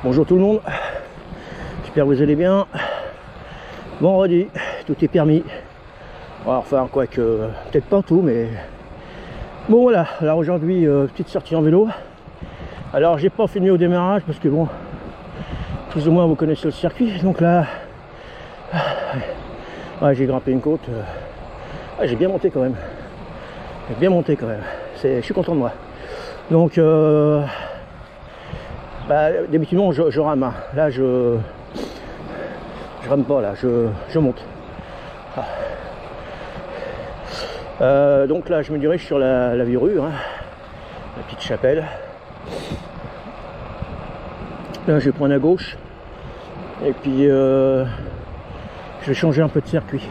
Bonjour tout le monde, j'espère que vous allez bien. Vendredi, tout est permis. Enfin, quoi que, peut-être pas tout, mais bon voilà. Alors aujourd'hui, petite sortie en vélo. Alors j'ai pas filmé au démarrage parce que bon, plus ou moins vous connaissez le circuit. Donc là, ouais, j'ai grimpé une côte. Ouais, j'ai bien monté quand même. J'ai bien monté quand même. Je suis content de moi. Donc d'habitude je rame. Hein. Là je rame pas là, je monte. Donc là je me dirige sur la Virue, hein, la petite chapelle. Là je vais prendre à gauche. Et puis je vais changer un peu de circuit.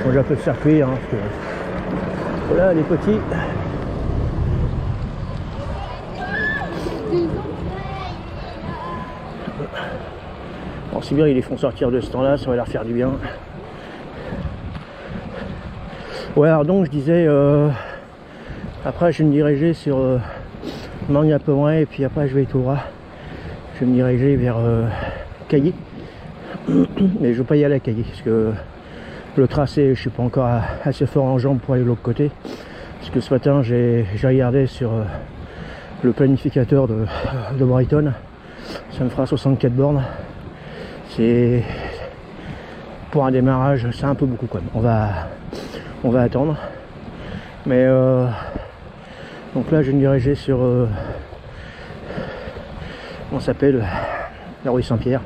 Changer un peu de circuit, hein, parce que voilà les petits. Bon, si bien ils les font sortir de ce temps-là, ça va leur faire du bien. Ouais, alors donc je disais, après je vais me diriger sur Marigny-à-Pomerey et puis après je vais tout droit. Je vais me diriger vers Cailly. Mais je veux pas y aller à Cailly parce que le tracé, je suis pas encore assez fort en jambes pour aller de l'autre côté. Parce que ce matin j'ai regardé sur le planificateur de Brighton. Ça me fera 64 bornes. C'est pour un démarrage, c'est un peu beaucoup quand même. On va attendre. Mais donc là je vais me diriger sur comment s'appelle, la rue Saint-Pierre.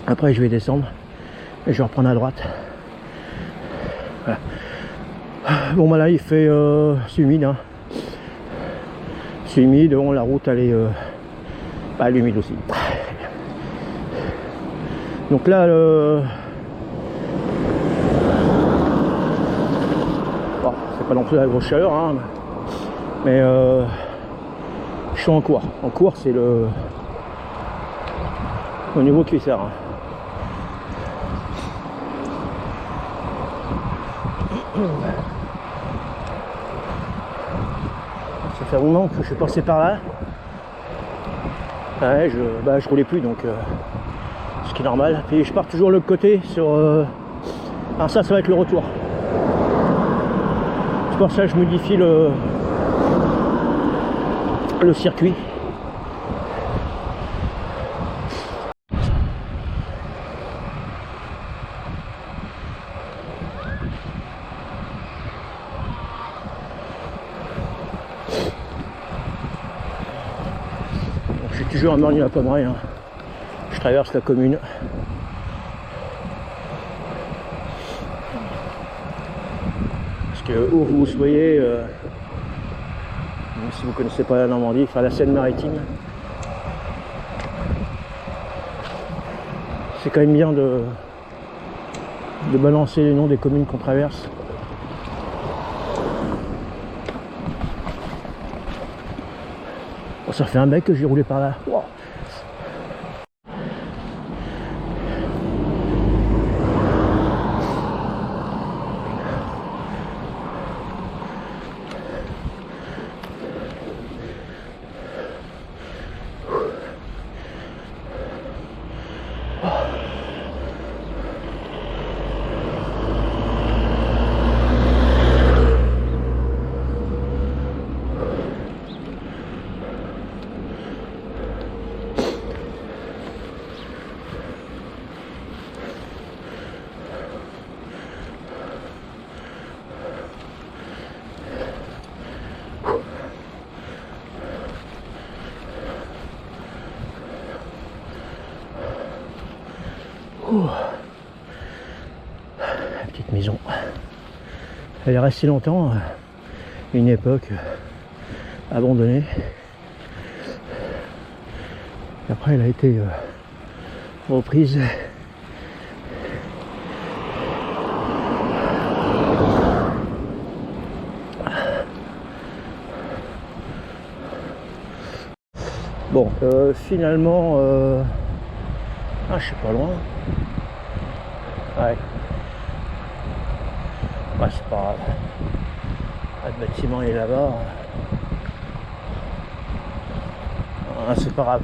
Après je vais descendre et je vais reprendre à droite. Voilà. Bon bah là il fait c'est humide, hein. C'est humide, bon, la route elle est elle est humide aussi. Donc là bon, c'est pas non plus la grosse chaleur, hein, mais je suis en cours. En cours c'est le au niveau cuissard, hein. Ça fait un moment que je suis passé par là. Ouais, je roulais plus, donc ce qui est normal. Puis je pars toujours de l'autre côté sur alors ça va être le retour. C'est pour ça que je modifie le circuit. Je suis toujours à Marigny-à-Pomerey, hein. Je traverse la commune. Parce que où vous soyez, même si vous ne connaissez pas la Normandie, enfin la Seine-Maritime, c'est quand même bien de balancer les noms des communes qu'on traverse. Oh, ça fait un mec que j'ai roulé par là. Wow. La petite maison. Elle est restée longtemps, à une époque abandonnée. Et après elle a été reprise. Bon, finalement, je suis pas loin. Ouais. Ouais, c'est pas grave. Le bâtiment est là-bas. Ah, c'est pas grave.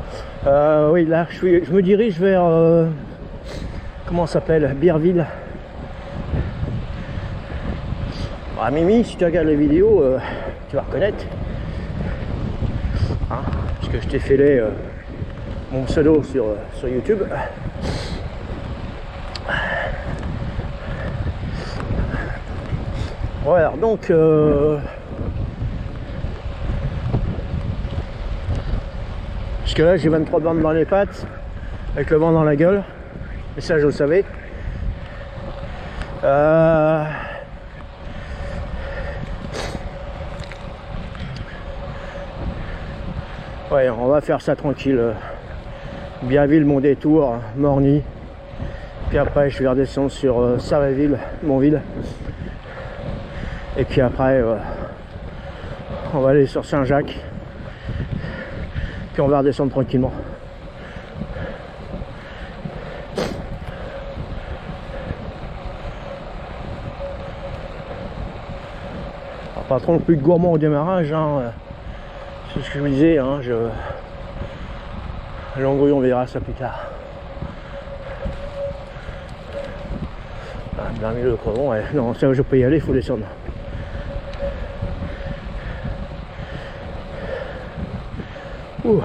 Oui, là, je me dirige vers... comment ça s'appelle? Birville. Ah, Mimi, si tu regardes les vidéos, tu vas reconnaître. Hein, parce que je t'ai fait mon pseudo sur YouTube. Voilà, donc... parce que là, j'ai 23 bandes dans les pattes, avec le vent dans la gueule. Et ça, je le savais. Ouais, on va faire ça tranquille. Bienville, mon détour, Morny. Puis après, je vais redescendre sur Sarreville, Montville. Et puis après, on va aller sur Saint-Jacques. Puis on va redescendre tranquillement. Alors, pas trop plus gourmand au démarrage, hein. C'est ce que je me disais, hein. L'embrouille, on verra ça plus tard. Ah, dans le milieu de Crevon, ouais. Non, ça je peux y aller, il faut descendre. Ouh. Ouais.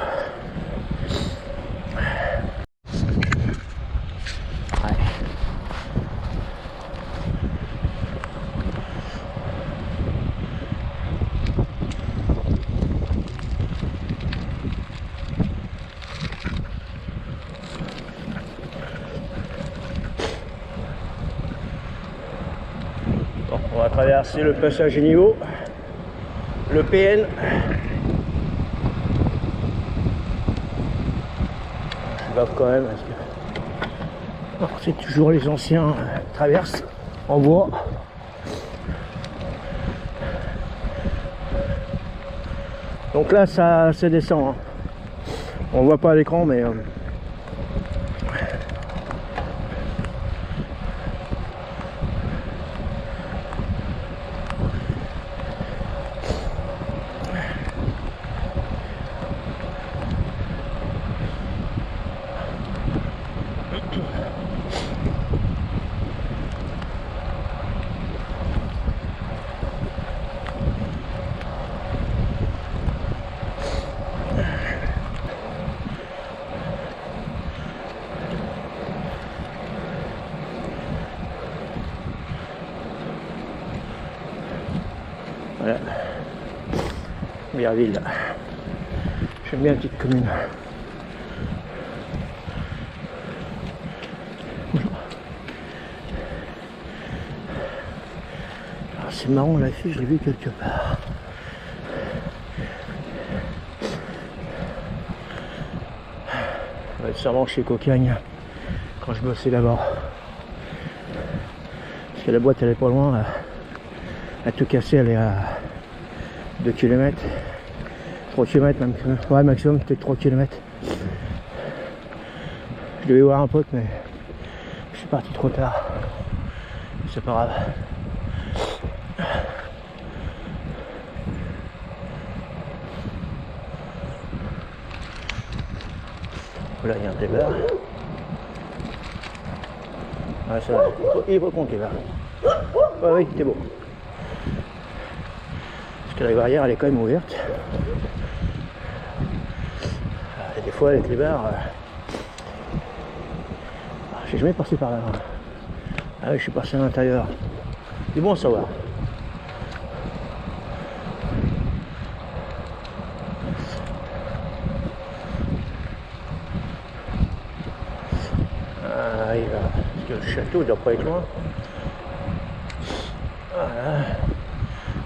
Bon, on va traverser le passage à niveau, le PN. Je bave quand même parce que c'est toujours les anciens traverses en bois. Donc là ça descend, hein. On voit pas à l'écran mais voilà. Birville. J'aime bien la petite commune. Alors c'est marrant, la fille, je l'ai vue quelque part. Ça va être sûrement chez Cocagne quand je bossais là-bas. Parce que la boîte elle est pas loin là. À tout casser, elle est à 2 km, 3 km même, ouais maximum peut-être 3 km. Je devais voir un pote mais je suis parti trop tard. C'est pas grave. Là il y a un débat. Ouais, ça va. Il faut compter là. Ouais, oui, c'est beau. Parce que la barrière elle est quand même ouverte. Et des fois avec les barres, j'ai jamais passé par là. Ah oui, je suis passé à l'intérieur. C'est bon à savoir. Ah, il va. Parce que le château doit pas être loin. Voilà.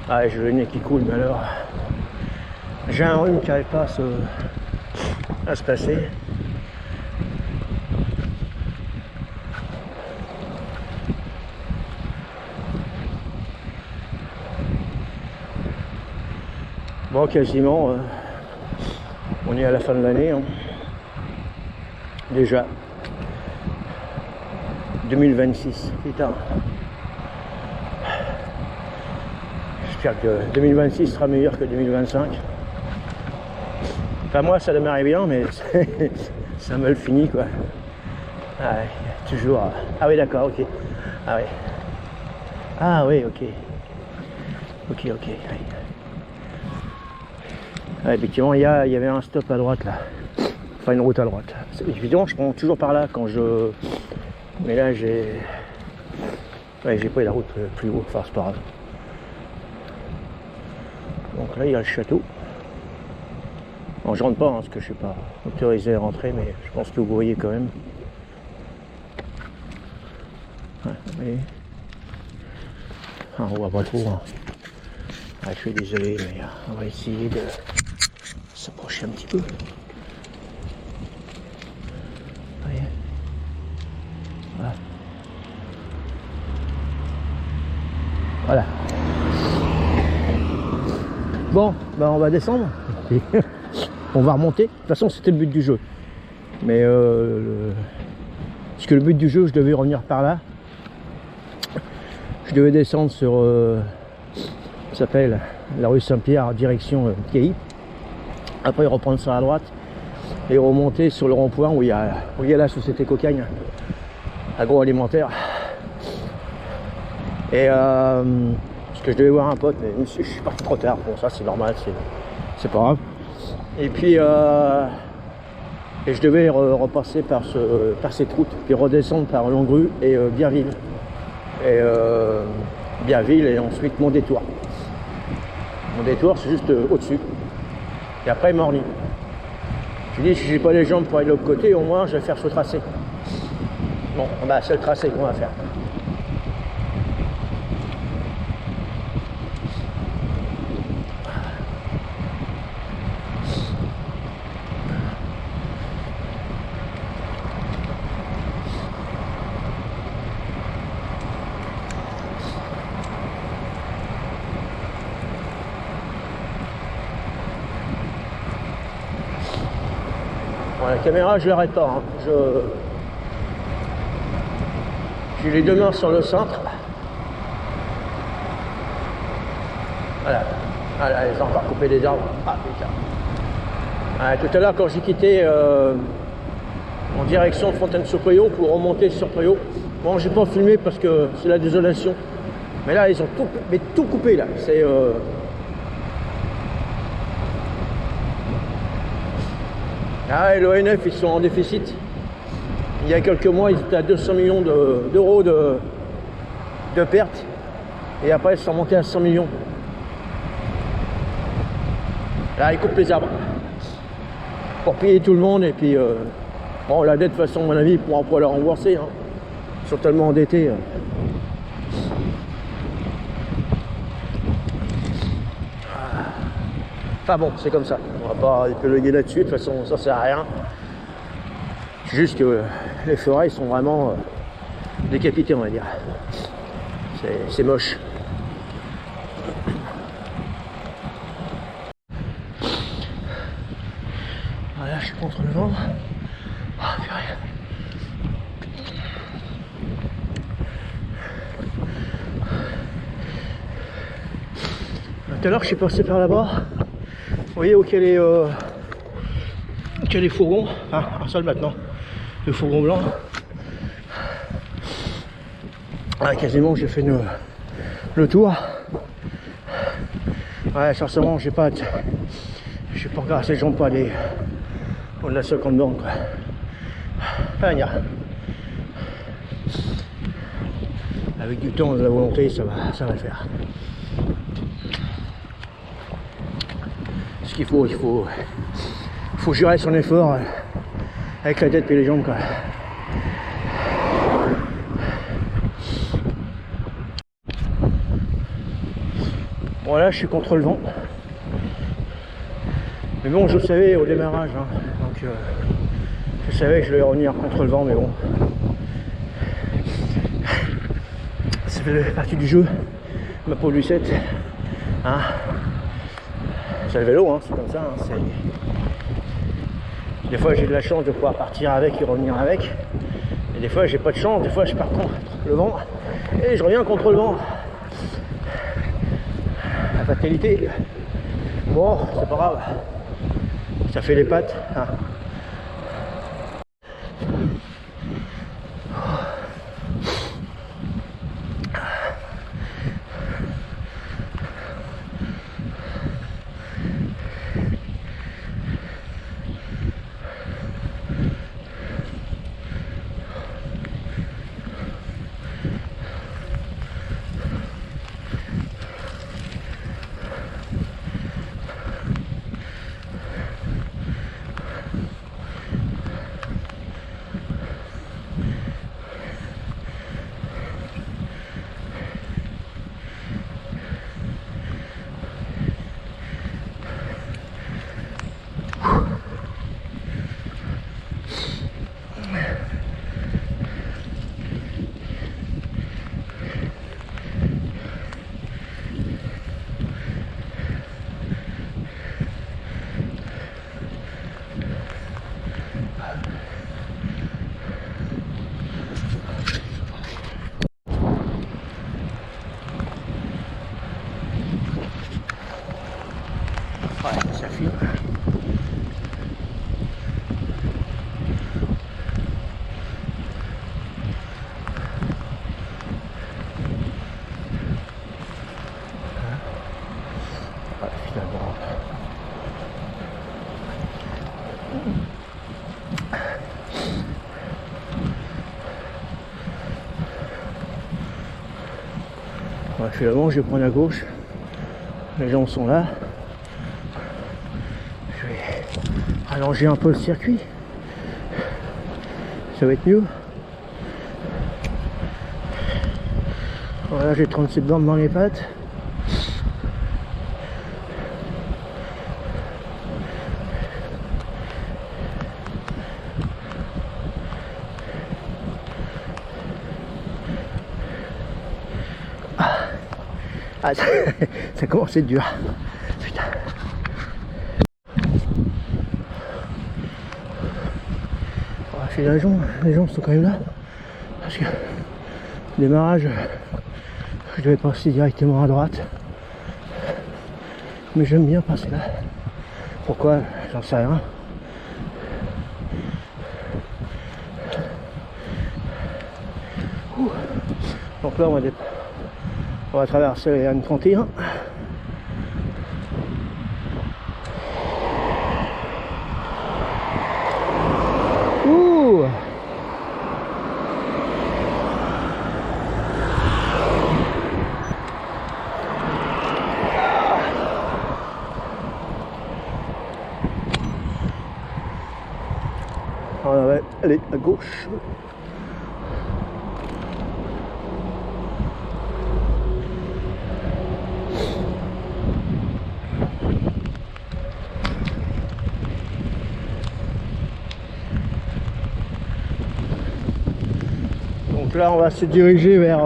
Ah, j'ai le nez qui coule, mais alors j'ai un rhume qui n'arrive pas à se passer. Bon, quasiment, on est à la fin de l'année, hein. Déjà 2026, putain. J'espère que 2026 sera meilleur que 2025. Enfin moi ça démarrait bien, mais ça me le finit quoi. Ah ouais, toujours. Ah oui d'accord, ok. Ah oui. Ah oui, ok. Ok, ok. Ouais. Ouais, effectivement, il y avait un stop à droite là. Enfin une route à droite. Évidemment je prends toujours par là quand je. Mais là j'ai. Ouais, j'ai pris la route plus haut, enfin c'est pas grave. Donc là il y a le château. Bon, je rentre pas hein, parce que je suis pas autorisé à rentrer, mais je pense que vous voyez quand même. Ouais, mais... Ah, on voit pas trop. Hein. Ouais, je suis désolé, mais on va essayer de s'approcher un petit peu. Ouais. Voilà. Voilà. Bon, ben on va descendre. On va remonter. De toute façon, c'était le but du jeu. Mais parce que le but du jeu, je devais revenir par là. Je devais descendre sur ça s'appelle la rue Saint-Pierre, direction Cailly. Après reprendre sur la droite et remonter sur le rond-point où il y a la société Cocagne, agroalimentaire. Et parce que je devais voir un pote, mais je suis parti trop tard. Bon, ça c'est normal, c'est pas grave. Et puis et je devais repasser par cette route, puis redescendre par Longrue et Bienville. Et Bienville et ensuite mon détour. Mon détour c'est juste au-dessus. Et après Morny. Je dis si j'ai pas les jambes pour aller de l'autre côté, au moins je vais faire ce tracé. Bon, bah c'est le tracé qu'on va faire. Bon, la caméra je l'arrête pas, hein. J'ai les deux mains sur le cintre. Voilà. Voilà, ils ont encore coupé des arbres. Ah putain. Ah, tout à l'heure quand j'ai quitté en direction de Fontaine-sur-Prioux pour remonter sur Prioux, bon j'ai pas filmé parce que c'est la désolation. Mais là ils ont tout coupé là. C'est ah, l'ONF ils sont en déficit. Il y a quelques mois ils étaient à 200 millions d'euros de pertes. Et après ils sont montés à 100 millions. Là ils coupent les arbres. Pour payer tout le monde et puis bon la dette de toute façon à mon avis ils pourront pas la rembourser. Hein. Ils sont tellement endettés. Enfin bon, c'est comme ça. On va pas épiloguer là-dessus, de toute façon ça sert à rien. C'est juste que les forêts sont vraiment décapitées on va dire. C'est moche. Voilà, je suis contre le vent. Ah, purée. Tout à l'heure, je suis passé par là-bas. Vous voyez où il y a les fourgons. Ah, un seul maintenant. Le fourgon blanc. Ah, quasiment, j'ai fait le tour. Ouais, sincèrement, j'ai pas encore assez de jambes pour aller au-delà de 50 bornes, quoi. Enfin, avec du temps et de la volonté, ça va le faire. Ce qu'il faut, il faut gérer son effort avec la tête et les jambes, quoi. Bon là je suis contre le vent. Mais bon je savais au démarrage, hein. Donc je savais que je vais revenir contre le vent, mais bon. Ça fait partie du jeu, ma peau lucette. Hein. C'est le vélo, hein, c'est comme ça. Hein, des fois j'ai de la chance de pouvoir partir avec et revenir avec. Et des fois j'ai pas de chance, des fois je pars contre le vent et je reviens contre le vent. La fatalité. Bon, c'est pas grave. Ça fait les pattes. Ah. Ouais, ça file. Ouais, finalement. Ouais, finalement, je vais prendre à gauche. Les gens sont là. Je vais allonger un peu le circuit. Ça va être mieux. Voilà, j'ai 37 bandes dans les pattes. Ah, ça commence à être dur. Putain. Les gens sont quand même là. Parce que le démarrage, je devais passer directement à droite. Mais j'aime bien passer là. Pourquoi? J'en sais rien. Ouh. Donc là, on va traverser les N31. Ouh. On va aller à gauche. Donc là, on va se diriger vers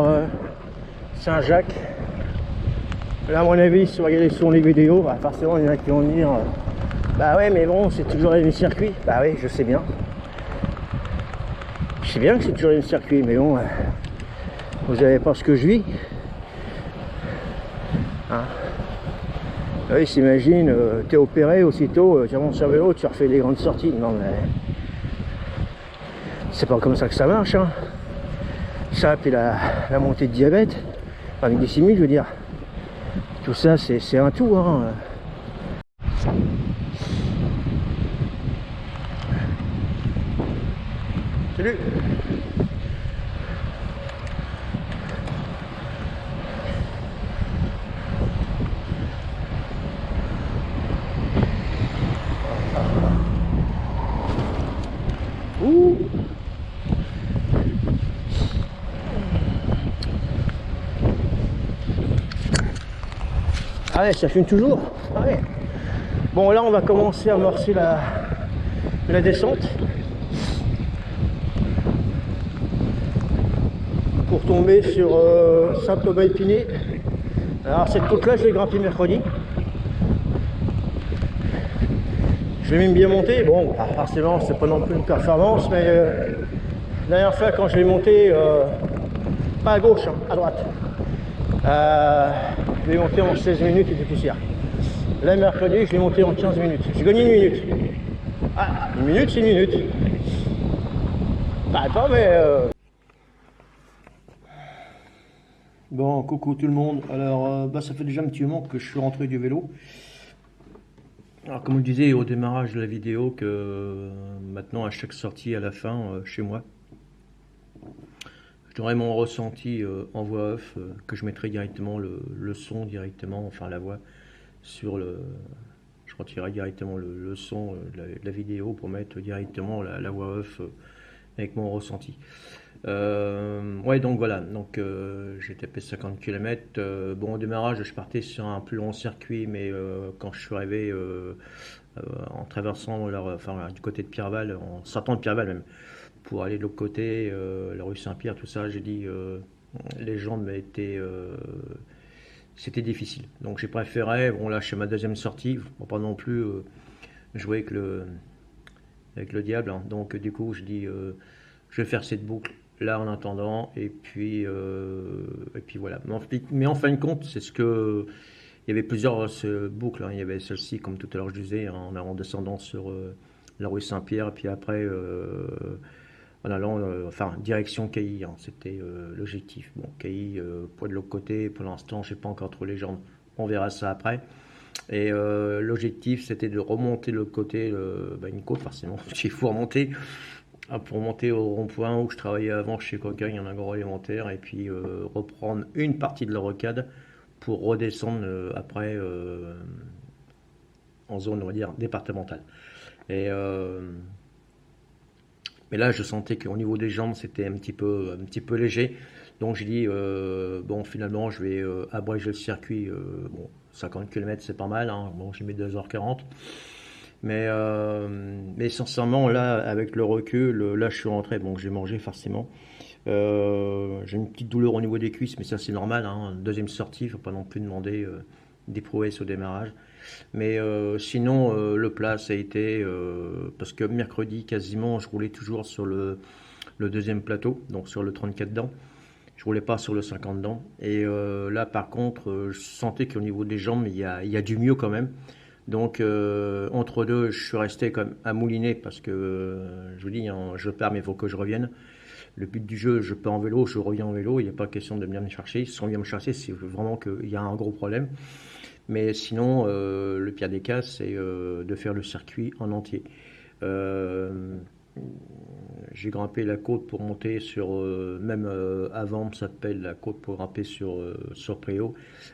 Saint-Jacques. Là, à mon avis, si vous regardez sur les vidéos, bah, forcément, il y en a qui vont dire bah ouais, mais bon, c'est toujours les mêmes circuits. Bah oui, je sais bien. Je sais bien que c'est toujours les mêmes circuits, mais bon, vous savez pas ce que je vis. Hein? Oui, s'imagine, t'es opéré aussitôt, tu montes sur le vélo, tu refais des grandes sorties. Non, mais c'est pas comme ça que ça marche. Hein. Ça, puis la montée de diabète, avec des glycémie, je veux dire. Tout ça, c'est un tout. Hein. Salut. Ouh. Ah ouais, ça fume toujours. Ah ouais. Bon, là, on va commencer à amorcer la descente. Pour tomber sur Saint-Thomas-Épinay. Alors cette côte-là, je l'ai grimpée mercredi. Je l'ai même bien monté. Bon, forcément, c'est pas non plus une performance, mais la dernière fois, quand je l'ai monté, pas à gauche, hein, à droite, je l'ai monté en 16 minutes et des poussières. Là, mercredi, je l'ai monté en 15 minutes. J'ai gagné une minute. Ah, une minute, c'est une minute. Pas attends, mais... Bon, coucou tout le monde. Alors, ça fait déjà un petit moment que je suis rentré du vélo. Alors, comme je disais au démarrage de la vidéo, que maintenant, à chaque sortie, à la fin, chez moi, je donnerai mon ressenti en voix off, que je mettrai directement le son directement, enfin la voix, sur le... Je retirerai directement le son de la vidéo pour mettre directement la voix off avec mon ressenti. Ouais, donc voilà, donc j'ai tapé 50 km. Bon, au démarrage, je partais sur un plus long circuit, mais quand je suis arrivé en traversant enfin, du côté de Pierreval, en sortant de Pierreval même, pour aller de l'autre côté, la rue Saint-Pierre, tout ça, j'ai dit, les jambes étaient, c'était difficile. Donc j'ai préféré, bon là, chez ma deuxième sortie, pour pas non plus jouer avec le diable, hein. Donc du coup, je dis, je vais faire cette boucle là en attendant, et puis voilà. Mais en fin de compte, c'est ce que il y avait plusieurs boucles, hein. Il y avait celle-ci, comme tout à l'heure je disais, hein, en descendant sur la rue Saint-Pierre, et puis après en allant, enfin direction Cailly, hein. C'était l'objectif. Bon, Cailly, pour de l'autre côté, pour l'instant, je n'ai pas encore trop les jambes. On verra ça après. Et l'objectif, c'était de remonter de l'autre côté, une côte forcément, parce qu'il faut remonter. Pour monter au rond-point où je travaillais avant chez Coca, il y en a un gros alimentaire, et puis reprendre une partie de la rocade pour redescendre après en zone, on va dire, départementale. Et mais là, je sentais qu'au niveau des jambes, c'était un petit peu léger. Donc j'ai dit, bon, finalement, je vais abréger le circuit. Bon, 50 km, c'est pas mal, hein. Bon, j'ai mis 2h40. Mais sincèrement, là, avec le recul, là, je suis rentré. Bon, j'ai mangé forcément. J'ai une petite douleur au niveau des cuisses, mais ça, c'est normal, hein. Deuxième sortie, il ne faut pas non plus demander des prouesses au démarrage. Mais sinon, le plat, ça a été... parce que mercredi, quasiment, je roulais toujours sur le deuxième plateau, donc sur le 34 dents. Je roulais pas sur le 50 dents. Et là, par contre, je sentais qu'au niveau des jambes, il y a du mieux quand même. Donc, entre deux, je suis resté comme à mouliner parce que, je vous dis, hein, je pars, mais il faut que je revienne. Le but du jeu, je pars en vélo, je reviens en vélo. Il n'y a pas question de venir me chercher. Si on vient me chercher, c'est vraiment qu'il y a un gros problème. Mais sinon, le pire des cas, c'est de faire le circuit en entier. Euh, j'ai grimpé la côte pour monter sur, même avant, ça s'appelle la côte pour grimper sur Préau.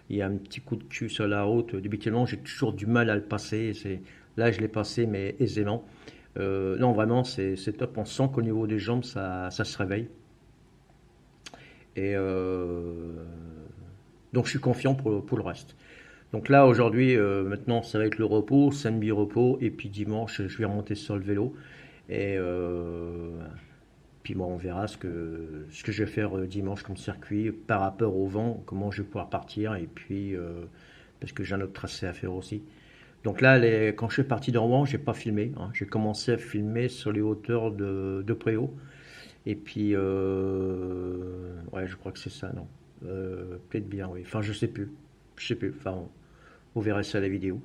Il y a un petit coup de cul sur la route. Habituellement, j'ai toujours du mal à le passer. Là, je l'ai passé, mais aisément. Non, vraiment, c'est top. On sent qu'au niveau des jambes, ça se réveille. Et donc, je suis confiant pour le reste. Donc là, aujourd'hui, maintenant, ça va être le repos, samedi repos, et puis dimanche, je vais remonter sur le vélo. Et puis bon, on verra ce que je vais faire dimanche comme circuit par rapport au vent, comment je vais pouvoir partir, et puis parce que j'ai un autre tracé à faire aussi. Donc là, quand je suis parti de Rouen, j'ai pas filmé, hein. J'ai commencé à filmer sur les hauteurs de Préau. Et puis, ouais, je crois que c'est ça, non. Peut-être bien, oui. Enfin, je sais plus. Je sais plus. Enfin, vous verrez ça à la vidéo.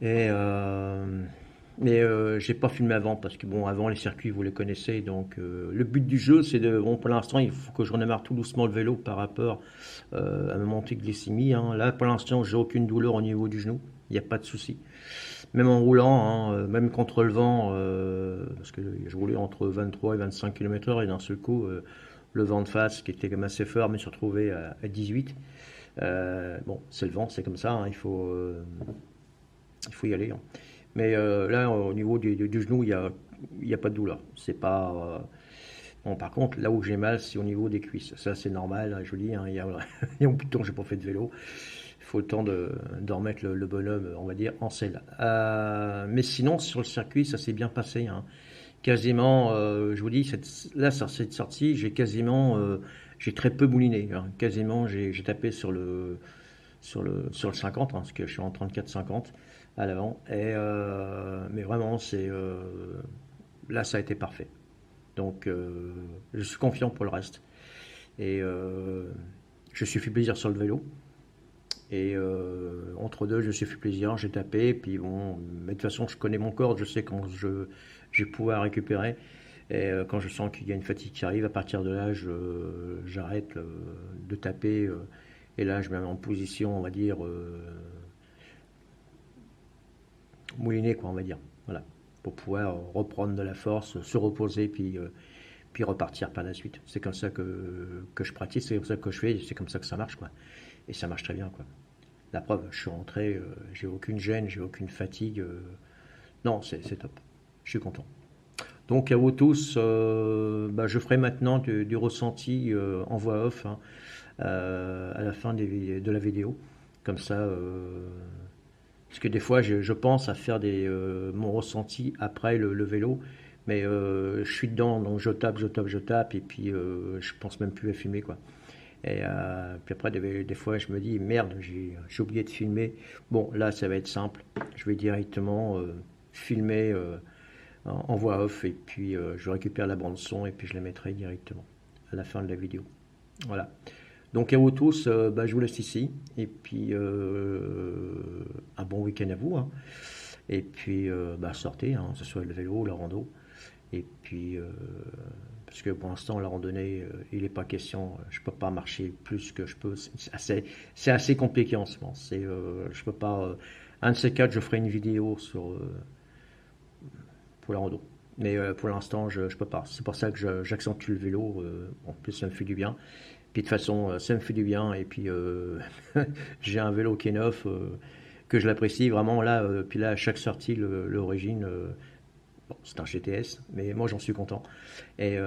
Et mais j'ai pas filmé avant parce que bon, avant les circuits vous les connaissez, donc le but du jeu c'est de, bon, pour l'instant il faut que je redémarre tout doucement le vélo par rapport à ma montée de glycémie, hein. Là pour l'instant j'ai aucune douleur au niveau du genou, il n'y a pas de souci. Même en roulant, hein, même contre le vent, parce que je roulais entre 23 et 25 km/h et d'un seul coup le vent de face qui était quand même assez fort me suis retrouvé à 18. Bon, c'est le vent, c'est comme ça, hein, il faut y aller, hein. Mais là, au niveau du genou, il y a pas de douleur. C'est pas. Bon, par contre, là où j'ai mal, c'est au niveau des cuisses. Ça, c'est normal, hein, je vous dis, hein, il y a un bout de temps que j'ai pas fait de vélo. Il faut le temps de remettre le bonhomme, on va dire, en selle. Mais sinon, sur le circuit, ça s'est bien passé, hein. Quasiment, je vous dis, là, sur cette sortie, j'ai très peu mouliné, hein. Quasiment, j'ai tapé sur le 50, hein, parce que je suis en 34-50 à l'avant. Mais vraiment, là, ça a été parfait. Donc, je suis confiant pour le reste. Et je suis fait plaisir sur le vélo. Et entre deux, je me suis fait plaisir, j'ai tapé, et puis bon, mais de toute façon, je connais mon corps, je sais quand je vais pouvoir récupérer. Et quand je sens qu'il y a une fatigue qui arrive, à partir de là, j'arrête de taper. Et là, je me mets en position, on va dire, moulinée, quoi, on va dire. Voilà. Pour pouvoir reprendre de la force, se reposer, puis repartir par la suite. C'est comme ça que je pratique, c'est comme ça que je fais, c'est comme ça que ça marche, quoi. Et ça marche très bien, quoi. La preuve, je suis rentré, j'ai aucune gêne, j'ai aucune fatigue. Non, c'est top. Je suis content. Donc à vous tous, bah, je ferai maintenant du ressenti en voix off, hein, à la fin de la vidéo. Comme ça, parce que des fois je pense à faire mon ressenti après le vélo, mais je suis dedans, donc je tape, et puis je pense même plus à filmer, quoi. Et puis après, des fois, je me dis, merde, j'ai oublié de filmer. Bon, là, ça va être simple. Je vais directement filmer en voix off, et puis je récupère la bande son, et puis je la mettrai directement à la fin de la vidéo. Voilà. Donc à vous tous, bah, je vous laisse ici, et puis un bon week-end à vous, hein. Et puis bah, sortez, hein, que ce soit le vélo, la rando, et puis parce que pour l'instant la randonnée, il n'est pas question, je peux pas marcher plus que je peux, c'est assez compliqué en ce moment. Je peux pas, un de ces quatre, je ferai une vidéo pour la rando. Mais pour l'instant, je peux pas. C'est pour ça que j'accentue le vélo. En plus, ça me fait du bien. Puis de toute façon, ça me fait du bien. Et puis, j'ai un vélo qui est neuf, que je l'apprécie vraiment. Là, puis là, à chaque sortie, l'origine, bon, c'est un GTS, mais moi, j'en suis content. Et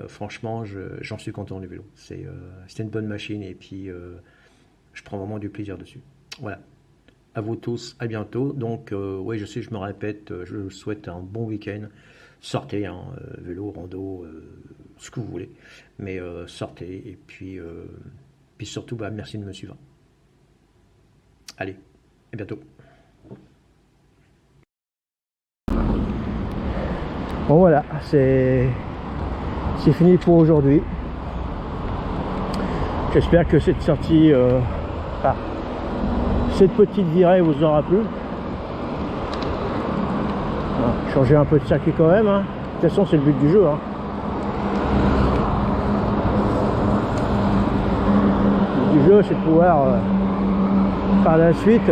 franchement, j'en suis content du vélo. C'est une bonne machine. Et puis, je prends vraiment du plaisir dessus. Voilà. À vous tous, à bientôt. Donc, oui, je sais, je me répète, je vous souhaite un bon week-end. Sortez, hein, vélo, rando, ce que vous voulez. Mais sortez, et puis surtout, bah, merci de me suivre. Allez, à bientôt. Bon voilà, c'est fini pour aujourd'hui. J'espère que cette sortie, cette petite virée vous aura plu. Changer un peu de circuit quand même, hein. De toute façon, c'est le but du jeu, hein. Le but du jeu, c'est de pouvoir par la suite,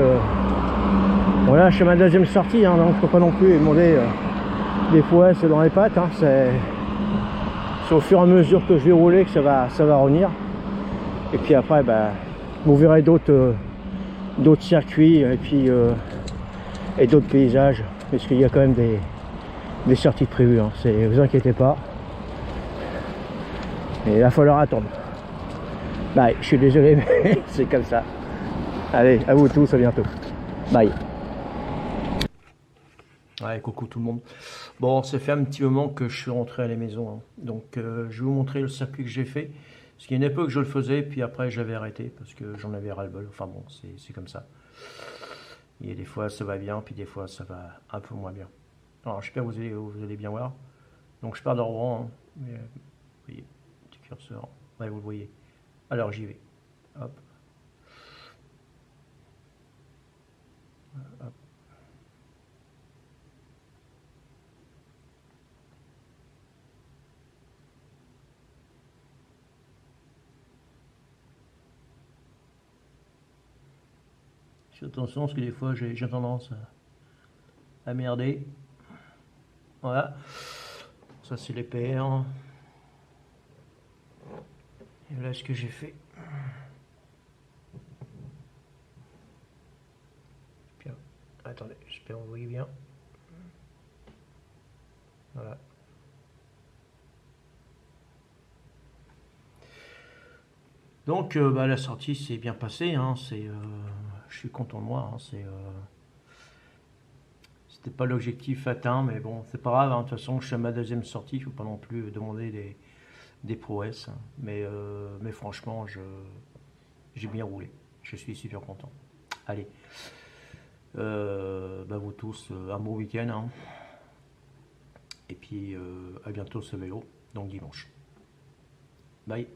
voilà, je suis à ma deuxième sortie, hein, donc je peux pas non plus demander des fois c'est dans les pattes, hein. C'est au fur et à mesure que je vais rouler que ça va revenir. Et puis après, bah, vous verrez d'autres circuits, et puis et d'autres paysages, parce qu'il y a quand même des sorties prévues, hein. Vous inquiétez pas. Et il va falloir attendre. Bye, je suis désolé, mais c'est comme ça. Allez, à vous tous, à bientôt. Bye. Ouais, coucou tout le monde. Bon, ça fait un petit moment que je suis rentré à la maison, hein. Donc je vais vous montrer le circuit que j'ai fait. Parce qu'il y a une époque que je le faisais, puis après j'avais arrêté parce que j'en avais ras-le-bol. Enfin bon, c'est comme ça. Il y a des fois ça va bien, puis des fois ça va un peu moins bien. Alors j'espère que vous allez bien voir. Donc je pars de Rouen, hein. Mais, vous voyez, petit curseur. Ouais, vous le voyez. Alors j'y vais. Hop. Hop. Fais attention parce que des fois j'ai tendance à merder. Voilà. Ça c'est les PR. Et voilà ce que j'ai fait. Bien. Attendez, j'espère que vous voyez bien. Voilà. Donc bah, la sortie s'est bien passée, hein. Je suis content de moi, hein. C'était pas l'objectif atteint, mais bon, c'est pas grave, hein. De toute façon, je suis à ma deuxième sortie, il ne faut pas non plus demander des prouesses, hein. Mais franchement, j'ai bien roulé. Je suis super content. Allez, bah vous tous, un bon week-end, hein. Et puis à bientôt ce vélo, donc dimanche. Bye.